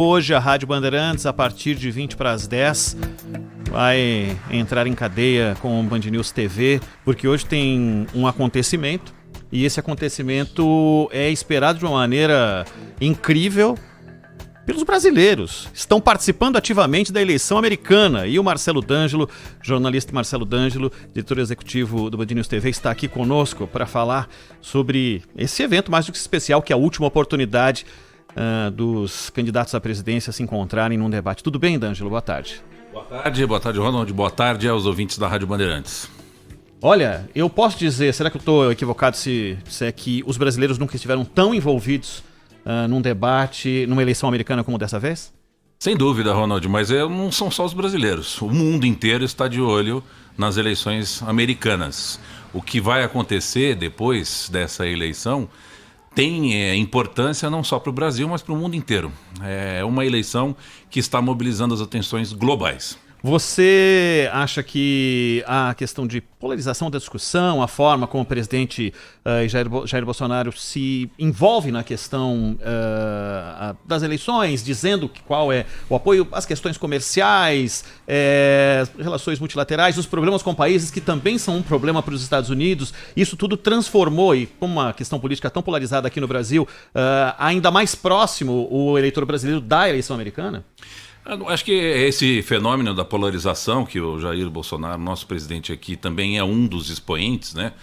Hoje a Rádio Bandeirantes, a partir de 20 para as 10, vai entrar em cadeia com o Band News TV, porque hoje tem um acontecimento, e esse acontecimento é esperado de uma maneira incrível pelos brasileiros. Estão participando ativamente da eleição americana, e o Marcelo D'Angelo, jornalista Marcelo D'Angelo, diretor executivo do Band News TV, está aqui conosco para falar sobre esse evento mais do que especial, que é a última oportunidade dos candidatos à presidência se encontrarem num debate. Tudo bem, D'Angelo? Boa tarde. Boa tarde, Ronald. Boa tarde aos ouvintes da Rádio Bandeirantes. Olha, eu posso dizer, será que eu estou equivocado se é que os brasileiros nunca estiveram tão envolvidos num debate, numa eleição americana como dessa vez? Sem dúvida, Ronald, mas não são só os brasileiros. O mundo inteiro está de olho nas eleições americanas. O que vai acontecer depois dessa eleição tem importância não só para o Brasil, mas para o mundo inteiro. É uma eleição que está mobilizando as atenções globais. Você acha que a questão de polarização da discussão, a forma como o presidente Jair Bolsonaro se envolve na questão das eleições, dizendo qual é o apoio às questões comerciais, relações multilaterais, os problemas com países que também são um problema para os Estados Unidos, isso tudo transformou, e com uma questão política tão polarizada aqui no Brasil, ainda mais próximo o eleitor brasileiro da eleição americana? Acho que esse fenômeno da polarização, que o Jair Bolsonaro, nosso presidente aqui, também é um dos expoentes, né?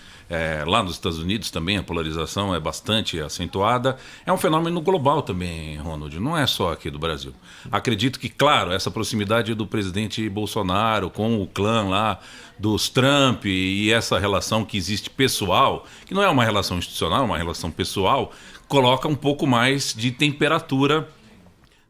Lá nos Estados Unidos também a polarização é bastante acentuada. É um fenômeno global também, Ronald, não é só aqui do Brasil. Acredito que, claro, essa proximidade do presidente Bolsonaro com o clã lá dos Trump e essa relação que existe pessoal, que não é uma relação institucional, é uma relação pessoal, coloca um pouco mais de temperatura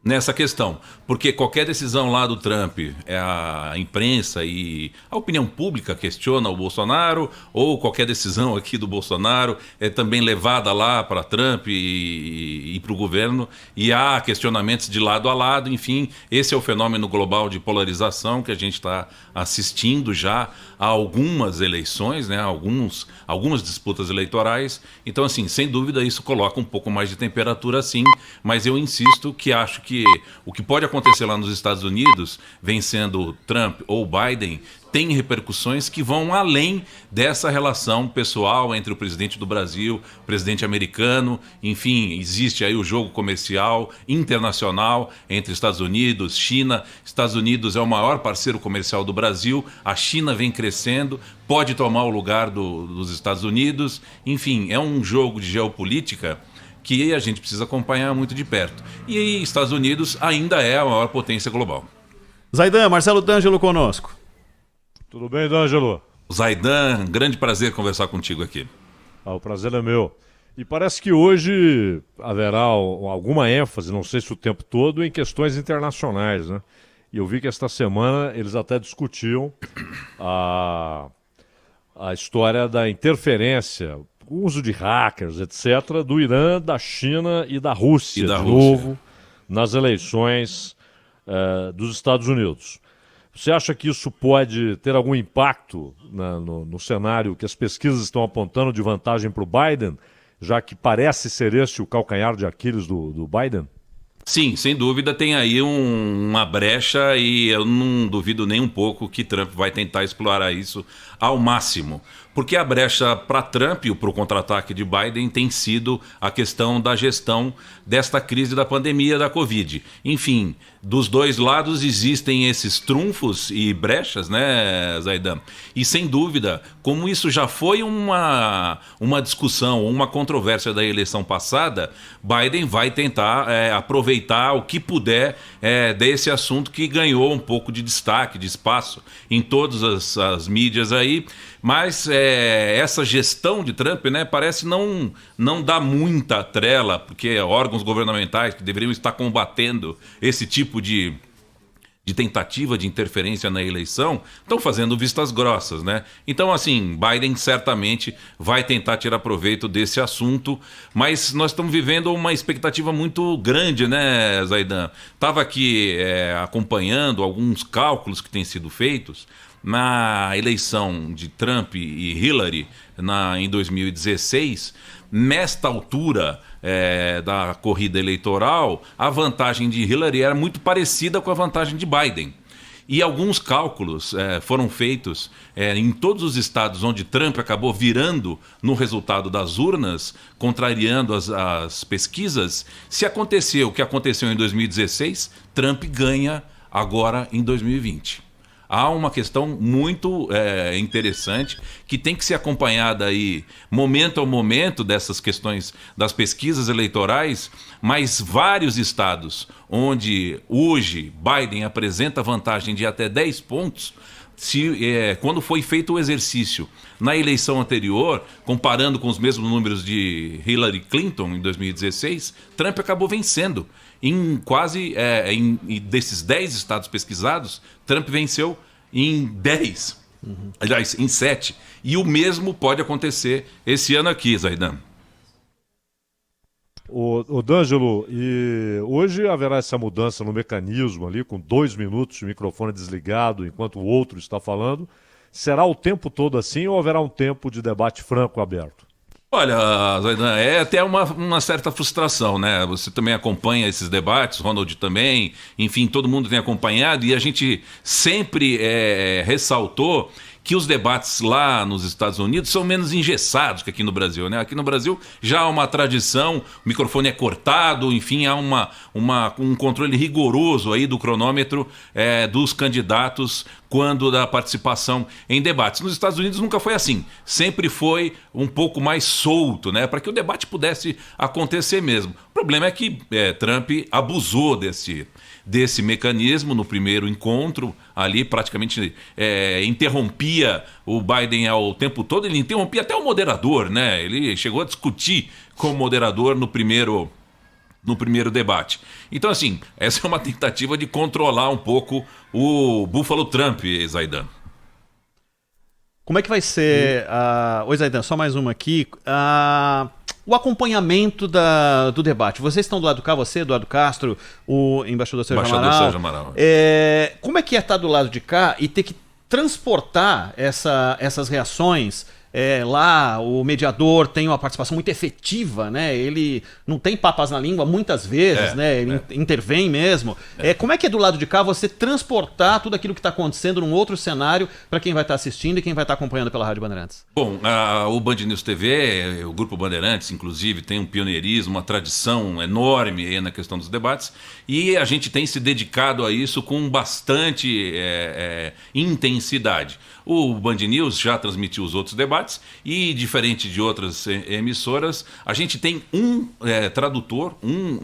nessa questão, porque qualquer decisão lá do Trump, a imprensa e a opinião pública questiona o Bolsonaro, ou qualquer decisão aqui do Bolsonaro é também levada lá para Trump e para o governo, e há questionamentos de lado a lado. Enfim, esse é o fenômeno global de polarização que a gente está assistindo já a algumas eleições, né, algumas disputas eleitorais. Então, assim, sem dúvida isso coloca um pouco mais de temperatura, sim, mas eu insisto que acho que o que pode acontecer lá nos Estados Unidos, vencendo Trump ou Biden, tem repercussões que vão além dessa relação pessoal entre o presidente do Brasil, o presidente americano. Enfim, existe aí o jogo comercial internacional entre Estados Unidos, China. Estados Unidos é o maior parceiro comercial do Brasil, a China vem crescendo, pode tomar o lugar dos Estados Unidos. Enfim, é um jogo de geopolítica que a gente precisa acompanhar muito de perto. E Estados Unidos ainda é a maior potência global. Zaidan, Marcelo D'Angelo conosco. Tudo bem, D'Angelo? Zaidan, grande prazer conversar contigo aqui. O prazer é meu. E parece que hoje haverá alguma ênfase, não sei se o tempo todo, em questões internacionais, né? E eu vi que esta semana eles até discutiam a história da interferência, o uso de hackers, etc., do Irã, da China e da Rússia, novo, nas eleições dos Estados Unidos. Você acha que isso pode ter algum impacto no cenário que as pesquisas estão apontando de vantagem para o Biden, já que parece ser esse o calcanhar de Aquiles do Biden? Sim, sem dúvida tem aí uma brecha, e eu não duvido nem um pouco que Trump vai tentar explorar isso ao máximo. Porque a brecha para Trump e para o contra-ataque de Biden tem sido a questão da gestão desta crise da pandemia da Covid. Enfim, dos dois lados existem esses trunfos e brechas, né, Zaidan? E sem dúvida, como isso já foi uma discussão, uma controvérsia da eleição passada, Biden vai tentar aproveitar o que puder desse assunto que ganhou um pouco de destaque, de espaço em todas as mídias aí. Mas essa gestão de Trump, né, parece não dar muita trela, porque órgãos governamentais que deveriam estar combatendo esse tipo de tentativa de interferência na eleição estão fazendo vistas grossas, né? Então, assim, Biden certamente vai tentar tirar proveito desse assunto, mas nós estamos vivendo uma expectativa muito grande, né, Zaidan? Estava aqui acompanhando alguns cálculos que têm sido feitos. na eleição de Trump e Hillary em 2016, nesta altura da corrida eleitoral, a vantagem de Hillary era muito parecida com a vantagem de Biden. E alguns cálculos foram feitos em todos os estados onde Trump acabou virando no resultado das urnas, contrariando as pesquisas. Se aconteceu o que aconteceu em 2016, Trump ganha agora em 2020. Há uma questão muito interessante que tem que ser acompanhada aí momento a momento dessas questões das pesquisas eleitorais, mas vários estados onde hoje Biden apresenta vantagem de até 10 pontos, quando foi feito o exercício na eleição anterior, comparando com os mesmos números de Hillary Clinton em 2016, Trump acabou vencendo. Desses 10 estados pesquisados, Trump venceu em 10, aliás, em 7. E o mesmo pode acontecer esse ano aqui, Zaidan. O D'Angelo, e hoje haverá essa mudança no mecanismo ali, com 2 minutos de microfone desligado enquanto o outro está falando. Será o tempo todo assim ou haverá um tempo de debate franco aberto? Olha, Zaidan, é até uma certa frustração, né? Você também acompanha esses debates, Ronald também, enfim, todo mundo tem acompanhado e a gente sempre ressaltou que os debates lá nos Estados Unidos são menos engessados que aqui no Brasil, né? Aqui no Brasil já há uma tradição, o microfone é cortado, enfim, há um controle rigoroso aí do cronômetro dos candidatos quando da participação em debates. Nos Estados Unidos nunca foi assim, sempre foi um pouco mais solto, né? Para que o debate pudesse acontecer mesmo. O problema é que Trump abusou desse mecanismo no primeiro encontro, ali praticamente interrompia o Biden ao tempo todo, ele interrompia até o moderador, né? Ele chegou a discutir com o moderador no primeiro debate. Então, assim, essa é uma tentativa de controlar um pouco o Buffalo Trump, Zaidan. Como é que vai ser... Oi, Zaidan, só mais uma aqui. O acompanhamento do debate. Vocês estão do lado de cá, você, Eduardo Castro, o embaixador Sérgio Amaral. Como é que é estar do lado de cá e ter que transportar essas reações? Lá o mediador tem uma participação muito efetiva, né? Ele não tem papas na língua muitas vezes, né? Ele intervém mesmo. Como é que é do lado de cá você transportar tudo aquilo que está acontecendo num outro cenário para quem vai estar assistindo e quem vai estar acompanhando pela Rádio Bandeirantes? Bom, o Band News TV, o Grupo Bandeirantes, inclusive, tem um pioneirismo, uma tradição enorme aí na questão dos debates e a gente tem se dedicado a isso com bastante intensidade. O Band News já transmitiu os outros debates e, diferente de outras emissoras, a gente tem um tradutor, um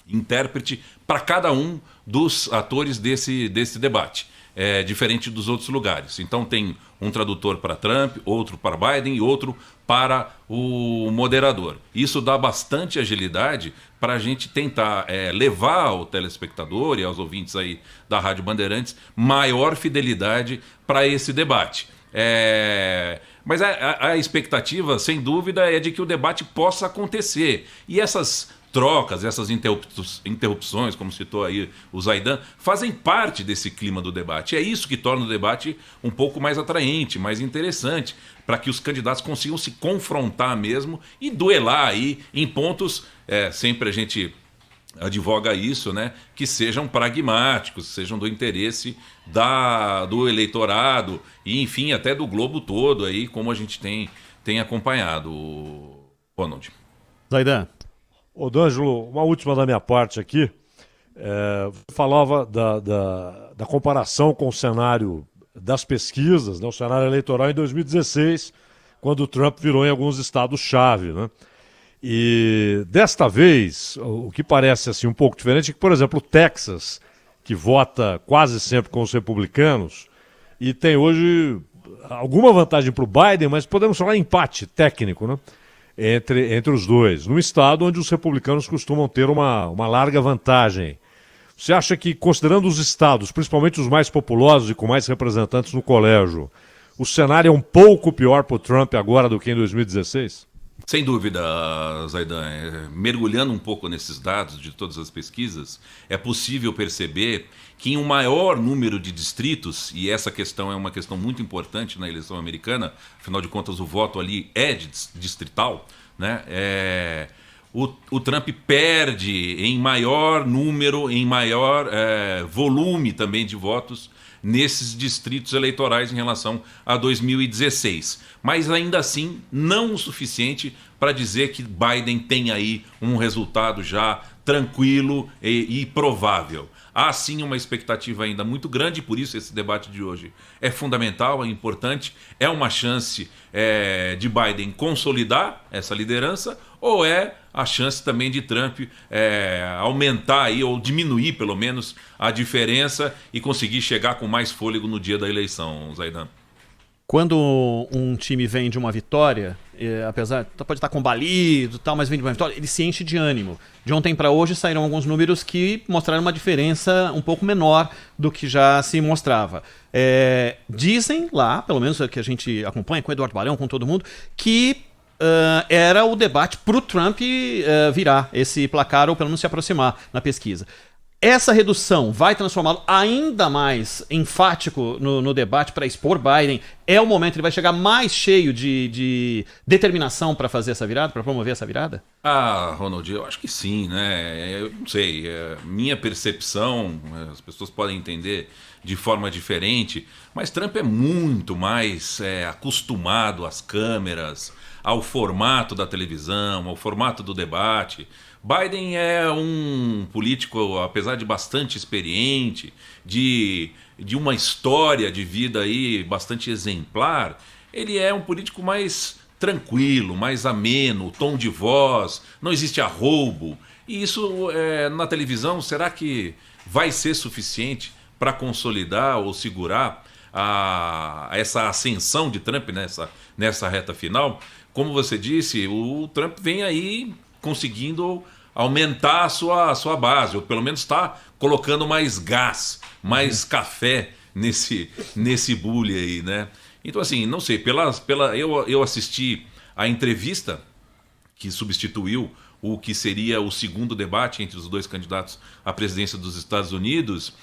intérprete para cada um dos atores desse debate. Diferente dos outros lugares. Então tem um tradutor para Trump, outro para Biden e outro para o moderador. Isso dá bastante agilidade para a gente tentar levar ao telespectador e aos ouvintes aí da Rádio Bandeirantes maior fidelidade para esse debate. Mas a expectativa, sem dúvida, é de que o debate possa acontecer. E essas trocas, essas interrupções, como citou aí o Zaidan, fazem parte desse clima do debate. É isso que torna o debate um pouco mais atraente, mais interessante, para que os candidatos consigam se confrontar mesmo e duelar aí em pontos, sempre a gente advoga isso, né, que sejam pragmáticos, sejam do interesse do eleitorado e, enfim, até do globo todo aí, como a gente tem acompanhado, Ronald. Zaidan. Ô, D'Angelo, uma última da minha parte aqui. Você falava da comparação com o cenário das pesquisas, né, o cenário eleitoral em 2016, quando o Trump virou em alguns estados-chave, né? E desta vez, o que parece assim um pouco diferente é que, por exemplo, o Texas, que vota quase sempre com os republicanos, e tem hoje alguma vantagem para o Biden, mas podemos falar empate técnico, né? Entre os dois, num estado onde os republicanos costumam ter uma larga vantagem. Você acha que, considerando os estados, principalmente os mais populosos e com mais representantes no colégio, o cenário é um pouco pior para o Trump agora do que em 2016? Sem dúvida, Zaidan. Mergulhando um pouco nesses dados de todas as pesquisas, é possível perceber que em um maior número de distritos, e essa questão é uma questão muito importante na eleição americana, afinal de contas o voto ali é distrital, né? O Trump perde em maior número, em maior volume também de votos nesses distritos eleitorais em relação a 2016. Mas ainda assim, não o suficiente para dizer que Biden tem aí um resultado já tranquilo e provável. Há sim uma expectativa ainda muito grande, por isso esse debate de hoje é fundamental, é importante, é uma chance de Biden consolidar essa liderança, ou é a chance também de Trump aumentar aí, ou diminuir pelo menos a diferença e conseguir chegar com mais fôlego no dia da eleição, Zaidan? Quando um time vem de uma vitória, apesar pode estar combalido, tal, mas vem de uma vitória, ele se enche de ânimo. De ontem para hoje saíram alguns números que mostraram uma diferença um pouco menor do que já se mostrava. Dizem lá, pelo menos que a gente acompanha com o Eduardo Barão, com todo mundo, que era o debate para o Trump virar esse placar ou pelo menos se aproximar na pesquisa. Essa redução vai transformá-lo ainda mais enfático no debate para expor Biden? É o momento, ele vai chegar mais cheio de determinação para fazer essa virada, para promover essa virada? Ronald, eu acho que sim, né? Eu não sei, minha percepção, as pessoas podem entender de forma diferente, mas Trump é muito mais acostumado às câmeras, ao formato da televisão, ao formato do debate. Biden é um político, apesar de bastante experiente, de uma história de vida aí bastante exemplar, ele é um político mais tranquilo, mais ameno, tom de voz, não existe arroubo. E isso na televisão, será que vai ser suficiente para consolidar ou segurar essa ascensão de Trump nessa reta final? Como você disse, o Trump vem aí conseguindo aumentar a sua base, ou pelo menos está colocando mais gás, mais café nesse bule aí, né? Então, assim, não sei, eu assisti a entrevista que substituiu o que seria o segundo debate entre os dois candidatos à presidência dos Estados Unidos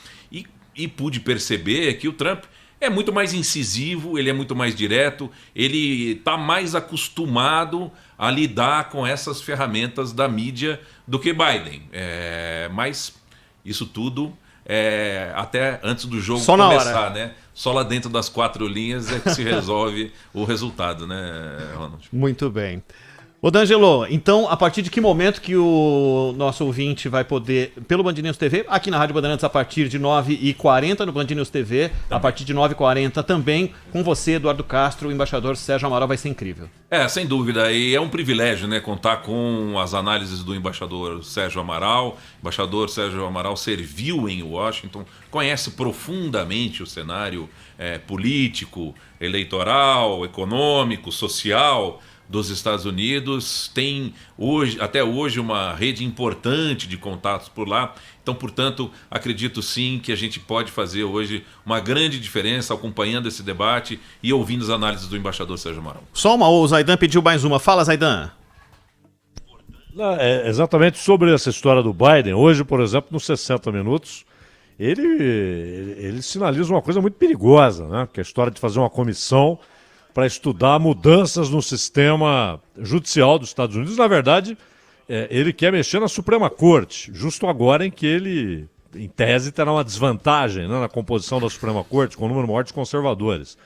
e pude perceber que o Trump é muito mais incisivo, ele é muito mais direto, ele está mais acostumado a lidar com essas ferramentas da mídia do que Biden. Mas isso tudo até antes do jogo só começar, né? Só lá dentro das 4 linhas é que se resolve o resultado, né, Ronald? Muito bem. Ô D'Angelo, então a partir de que momento que o nosso ouvinte vai poder, pelo Band News TV, aqui na Rádio Bandeirantes a partir de 9h40, no Band News TV, a partir de 9h40 também, com você, Eduardo Castro, o embaixador Sérgio Amaral, vai ser incrível. Sem dúvida, e é um privilégio, né, contar com as análises do embaixador Sérgio Amaral. O embaixador Sérgio Amaral serviu em Washington, conhece profundamente o cenário político, eleitoral, econômico, social dos Estados Unidos, tem até hoje uma rede importante de contatos por lá. Então, portanto, acredito sim que a gente pode fazer hoje uma grande diferença acompanhando esse debate e ouvindo as análises do embaixador Sérgio Amaral. Só uma, o Zaidan pediu mais uma. Fala, Zaidan. Exatamente sobre essa história do Biden. Hoje, por exemplo, nos 60 minutos, ele sinaliza uma coisa muito perigosa, né? Que é a história de fazer uma comissão para estudar mudanças no sistema judicial dos Estados Unidos. Na verdade, ele quer mexer na Suprema Corte, justo agora em que ele, em tese, terá uma desvantagem, né, na composição da Suprema Corte, com um número maior de conservadores.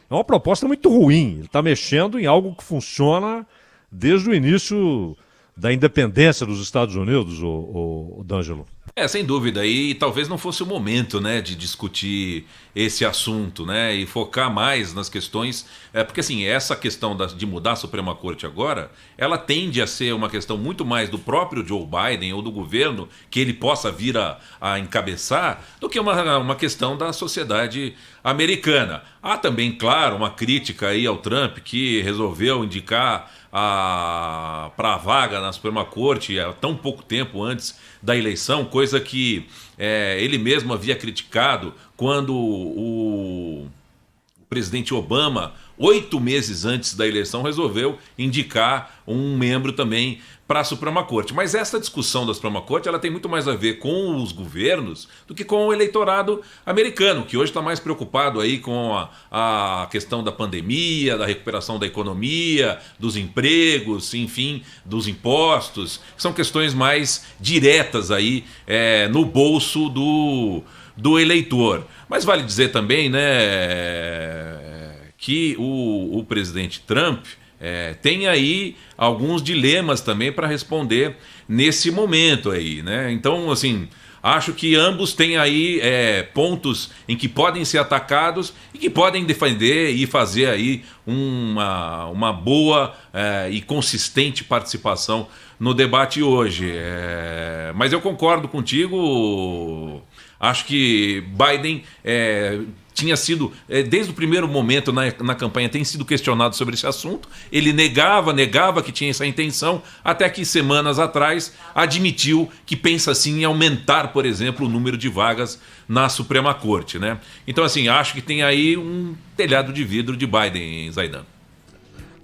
É uma proposta muito ruim. Ele está mexendo em algo que funciona desde o início da independência dos Estados Unidos, o D'Angelo. Sem dúvida, e talvez não fosse o momento, né, de discutir esse assunto, né, e focar mais nas questões, porque assim, essa questão de mudar a Suprema Corte agora, ela tende a ser uma questão muito mais do próprio Joe Biden ou do governo que ele possa vir a encabeçar, do que uma questão da sociedade americana. Há também, claro, uma crítica aí ao Trump, que resolveu indicar para a vaga na Suprema Corte há tão pouco tempo antes da eleição, coisa que ele mesmo havia criticado quando presidente Obama, 8 meses antes da eleição, resolveu indicar um membro também para a Suprema Corte. Mas essa discussão da Suprema Corte ela tem muito mais a ver com os governos do que com o eleitorado americano, que hoje está mais preocupado aí com a questão da pandemia, da recuperação da economia, dos empregos, enfim, dos impostos, que são questões mais diretas aí no bolso do eleitor. Mas vale dizer também, né, que o presidente Trump tem aí alguns dilemas também para responder nesse momento aí, né? Então, assim, acho que ambos têm aí pontos em que podem ser atacados e que podem defender e fazer aí uma boa e consistente participação no debate hoje. Mas eu concordo contigo, acho que Biden tinha sido, desde o primeiro momento na campanha, tem sido questionado sobre esse assunto. Ele negava que tinha essa intenção, até que semanas atrás admitiu que pensa sim em aumentar, por exemplo, o número de vagas na Suprema Corte, né? Então, assim, acho que tem aí um telhado de vidro de Biden, Zaidan.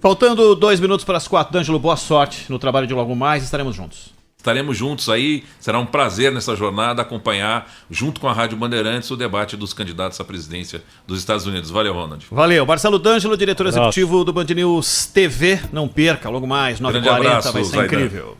Faltando 2 minutos para as 4, D'Angelo, boa sorte no trabalho de logo mais, estaremos juntos. Estaremos juntos aí, será um prazer nessa jornada acompanhar, junto com a Rádio Bandeirantes, o debate dos candidatos à presidência dos Estados Unidos. Valeu, Ronald. Valeu. Marcelo D'Angelo, diretor executivo do Band News TV. Não perca, logo mais, 9h40, vai ser incrível.